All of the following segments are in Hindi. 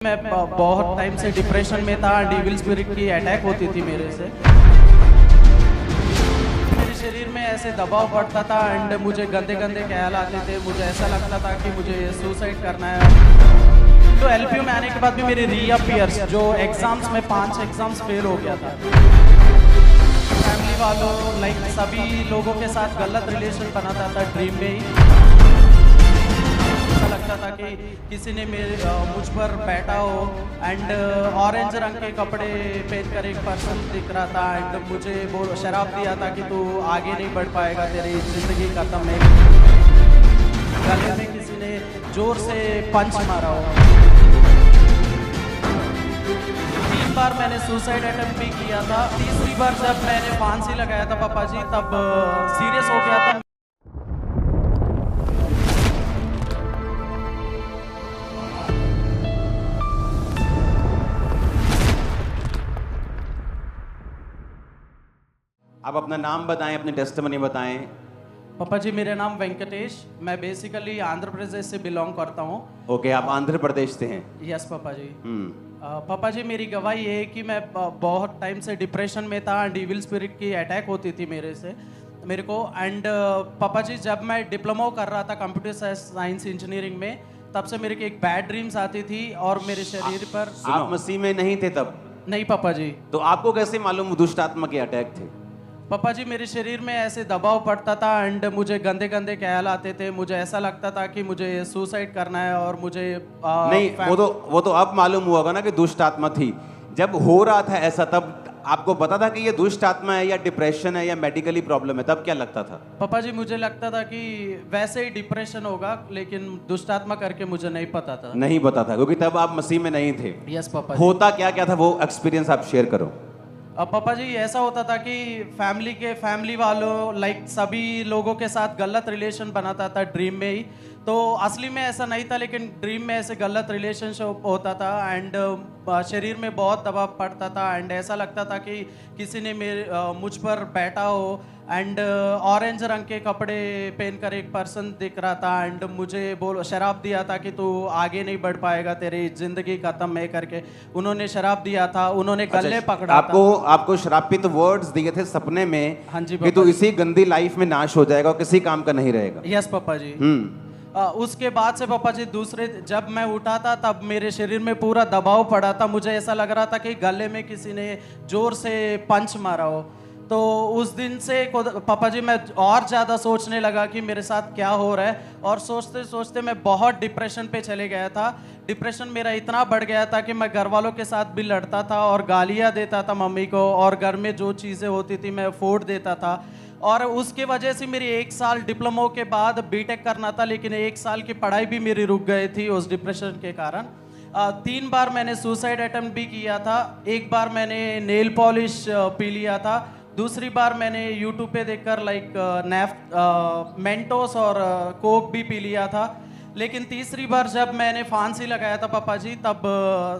मैं बहुत टाइम से डिप्रेशन में था। डेविल स्पिरिट की अटैक होती थी मेरे से। मेरे शरीर में ऐसे दबाव पड़ता था एंड मुझे गंदे गंदे ख्याल आते थे। मुझे ऐसा लगता था कि मुझे सुसाइड करना है। तो एलपीयू में आने के बाद भी मेरे रीअपियर्स जो एग्जाम्स में 5 एग्जाम्स फेल हो गया था। फैमिली वालों लाइक सभी लोगों के साथ गलत रिलेशन बनाता था ड्रीम में ही। लगता था कि किसी ने मुझ पर बैठा हो एंड ऑरेंज रंग के कपड़े पहनकर एक पर्सन दिख रहा था एंड मुझे वो शराब दिया था कि तू आगे नहीं बढ़ पाएगा, तेरी जिंदगी खत्म है। गले में किसी ने जोर से पंच मारा हो। 3 बार मैंने सुसाइड अटेम्प्ट भी किया था। तीसरी बार जब मैंने फांसी लगाया था पापा जी, तब सीरियस हो गया था। आप अपना नाम बताएं, अपनी टेस्टिमनी बताएं। पापा जी मेरा नाम वेंकटेश, मैं बेसिकली आंध्र प्रदेश से बिलोंग करता हूँ। ओके, आप आंध्र प्रदेश से हैं। यस पापा जी। पापा जी मेरी गवाही ये है कि मैं बहुत टाइम से डिप्रेशन में था। डेविल स्पिरिट की अटैक होती थी मेरे को एंड पापा जी जब मैं डिप्लोमा कर रहा था कंप्यूटर साइंस इंजीनियरिंग में, तब से मेरे की एक बैड ड्रीम्स आती थी और मेरे शरीर पर। आप मसीह में नहीं थे तब? नहीं पापा जी। तो आपको कैसे मालूम दुष्ट आत्मा के अटैक थे? पापा जी मेरे शरीर में ऐसे दबाव पड़ता था एंड मुझे गंदे गंदे ख्याल आते थे। मुझे ऐसा लगता था कि मुझे सुसाइड करना है और मुझे नहीं, वो तो अब मालूम हुआ होगा ना कि दुष्ट आत्मा थी। जब हो रहा था ऐसा तब आपको पता था कि ये दुष्ट आत्मा है या डिप्रेशन है या मेडिकली प्रॉब्लम है? तब क्या लगता था? पापा जी मुझे लगता था कि वैसे ही डिप्रेशन होगा, लेकिन दुष्ट आत्मा करके मुझे नहीं पता था। नहीं पता था क्योंकि तब आप मसीह में नहीं थे। Yes papa. होता क्या क्या था वो एक्सपीरियंस आप शेयर करो। अब पापा जी ऐसा होता था कि फैमिली वालों लाइक सभी लोगों के साथ गलत रिलेशन बनाता था ड्रीम में ही। तो असली में ऐसा नहीं था, लेकिन ड्रीम में ऐसे गलत रिलेशनशिप होता था एंड शरीर में बहुत दबाव पड़ता था एंड ऐसा लगता था कि किसी ने मुझ पर बैठा हो एंड ऑरेंज रंग के कपड़े पहनकर एक पर्सन दिख रहा था एंड मुझे शराब दिया था कि तू आगे नहीं बढ़ पाएगा, तेरी जिंदगी खत्म है करके उन्होंने शराब दिया था। उन्होंने गले पकड़ा आपको श्रापित वर्ड्स दिए थे सपने में। हाँ जी कि तू इसी गंदी लाइफ में नाश हो जाएगा और किसी काम का नहीं रहेगा। यस पापा जी। उसके बाद से पापा जी जब मैं उठा था तब मेरे शरीर में पूरा दबाव पड़ा था। मुझे ऐसा लग रहा था कि गले में किसी ने जोर से पंच मारा हो। तो उस दिन से पापा जी मैं और ज़्यादा सोचने लगा कि मेरे साथ क्या हो रहा है, और सोचते सोचते मैं बहुत डिप्रेशन पे चले गया था। डिप्रेशन मेरा इतना बढ़ गया था कि मैं घर वालों के साथ भी लड़ता था और गालियाँ देता था मम्मी को, और घर में जो चीज़ें होती थी मैं फोड़ देता था। और उसके वजह से मेरी 1 साल डिप्लोमा के बाद बीटेक करना था, लेकिन 1 साल की पढ़ाई भी मेरी रुक गई थी उस डिप्रेशन के कारण। 3 बार मैंने सुसाइड अटेम्प्ट भी किया था। 1 बार मैंने नेल पॉलिश पी लिया था। दूसरी बार मैंने यूट्यूब पे देखकर मेंटोस और कोक भी पी लिया था। लेकिन तीसरी बार जब मैंने फांसी लगाया था पापा जी, तब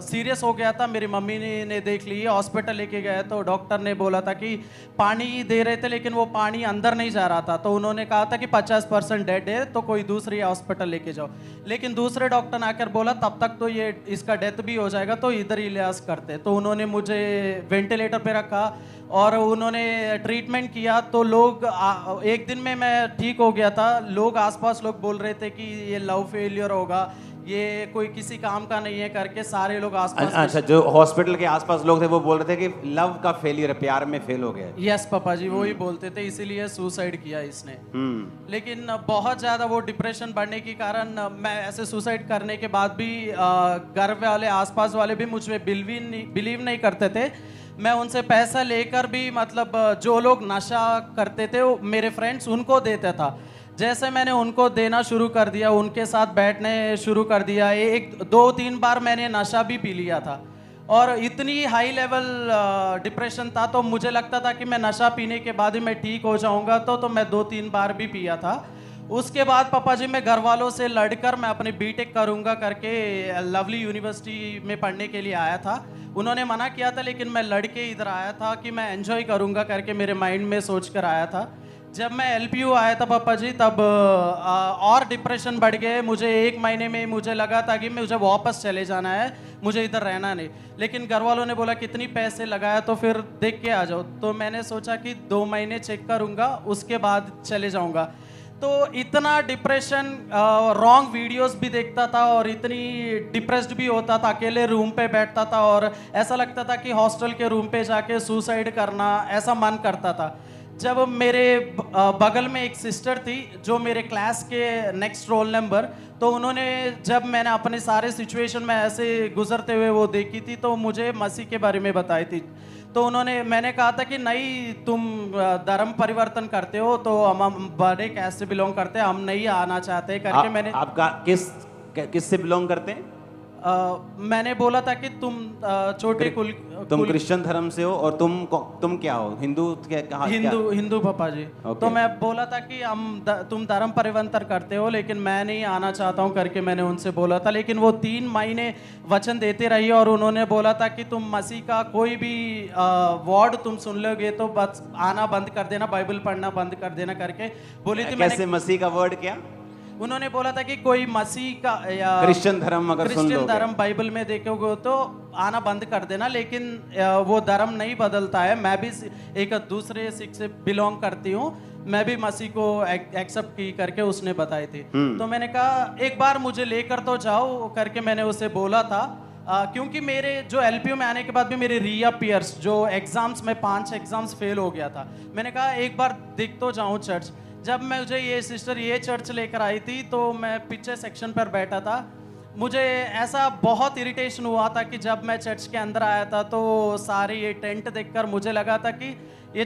सीरियस हो गया था। मेरी मम्मी ने देख ली, हॉस्पिटल लेके गए तो डॉक्टर ने बोला था कि पानी दे रहे थे लेकिन वो पानी अंदर नहीं जा रहा था। तो उन्होंने कहा था कि 50% डेड है, तो कोई दूसरी हॉस्पिटल लेके जाओ। लेकिन दूसरे डॉक्टर ने आकर बोला तब तक तो ये इसका डेथ भी हो जाएगा, तो इधर ही इलाज करते। तो उन्होंने मुझे वेंटिलेटर पे रखा और उन्होंने ट्रीटमेंट किया। तो लोग एक दिन में मैं ठीक हो गया था। लोग आसपास लोग बोल रहे थे कि ये लव फेलियर होगा, ये कोई किसी काम का नहीं है करके सारे लोग आसपास। अच्छा, जो हॉस्पिटल के आसपास लोग थे वो बोल रहे थे कि लव का फेलियर है, प्यार में फेल हो गया। यस पापा जी, वो ही बोलते थे, इसीलिए सुसाइड किया इसने। लेकिन बहुत ज़्यादा वो डिप्रेशन बढ़ने के कारण मैं ऐसे सुसाइड करने के बाद भी घर वाले आसपास वाले भी मुझ में बिलीव नहीं करते थे। मैं उनसे पैसा लेकर भी, मतलब जो लोग नशा करते थे वो मेरे फ्रेंड्स, उनको देता था। जैसे मैंने उनको देना शुरू कर दिया, उनके साथ बैठने शुरू कर दिया, 1-2-3 बार मैंने नशा भी पी लिया था। और इतनी हाई लेवल डिप्रेशन था, तो मुझे लगता था कि मैं नशा पीने के बाद ही मैं ठीक हो जाऊंगा। तो मैं 2-3 बार भी पिया था। उसके बाद पापा जी मैं घर वालों से लड़कर मैं अपने बीटेक करूंगा करके लवली यूनिवर्सिटी में पढ़ने के लिए आया था। उन्होंने मना किया था, लेकिन मैं लड़के इधर आया था कि मैं एंजॉय करूंगा करके मेरे माइंड में सोच कर आया था। जब मैं एलपीयू आया था पापा जी तब और डिप्रेशन बढ़ गए। मुझे 1 महीने में मुझे लगा था कि मुझे वापस चले जाना है, मुझे इधर रहना नहीं। लेकिन घर वालों ने बोला कितनी पैसे लगाया तो फिर देख के आ जाओ। तो मैंने सोचा कि 2 महीने चेक करूँगा, उसके बाद चले जाऊँगा। तो इतना डिप्रेशन, रॉन्ग वीडियोस भी देखता था और इतनी डिप्रेस्ड भी होता था, अकेले रूम पे बैठता था और ऐसा लगता था कि हॉस्टल के रूम पे जाके सुसाइड करना, ऐसा मन करता था। जब मेरे बगल में एक सिस्टर थी जो मेरे क्लास के नेक्स्ट रोल नंबर, तो उन्होंने जब मैंने अपने सारे सिचुएशन में ऐसे गुजरते हुए वो देखी थी तो मुझे मसीह के बारे में बताई थी। तो मैंने कहा था कि नहीं, तुम धर्म परिवर्तन करते हो तो हम बड़े कैस्ट से बिलोंग करते हैं, हम नहीं आना चाहते करके मैंने आपका किस से बिलोंग करते हैं? मैंने बोला था कि तुम छोटे तुम क्रिश्चियन धर्म से हो और तुम क्या हो? हिंदू? कहाँ? हिंदू पापा जी। Okay. तो मैं बोला था कि तुम धर्म परिवर्तन करते हो लेकिन मैं नहीं आना चाहता हूँ करके मैंने उनसे बोला था। लेकिन वो 3 महीने वचन देते रही और उन्होंने बोला था कि तुम मसीह का कोई भी वर्ड तुम सुन लोगे तो बस आना बंद कर देना, बाइबल पढ़ना बंद कर देना करके बोली थी। कैसे मसीह का वर्ड क्या? उन्होंने बोला था कि कोई मसीह का या क्रिश्चियन धर्म अगर सुन क्रिश्चियन लोगे, धर्म बाइबल में देखोगे तो आना बंद कर देना, लेकिन वो धर्म नहीं बदलता है। मैं भी एक दूसरे सिख से बिलोंग करती हूँ, मैं भी मसीह को एक्सेप्ट की करके उसने बताई थी। तो मैंने कहा एक बार मुझे लेकर तो जाओ करके मैंने उसे बोला था। क्योंकि मेरे जो एलपीयू में आने के बाद भी मेरे रीअपियर्स जो एग्जाम्स में 5 एग्जाम्स फेल हो गया था। मैंने कहा एक बार दिख तो जाऊँ चर्च। जब मुझे ये सिस्टर ये चर्च लेकर आई थी तो मैं पीछे सेक्शन पर बैठा था। मुझे ऐसा बहुत इरिटेशन हुआ था कि जब मैं चर्च के अंदर आया था तो सारे ये टेंट देखकर मुझे लगा था कि ये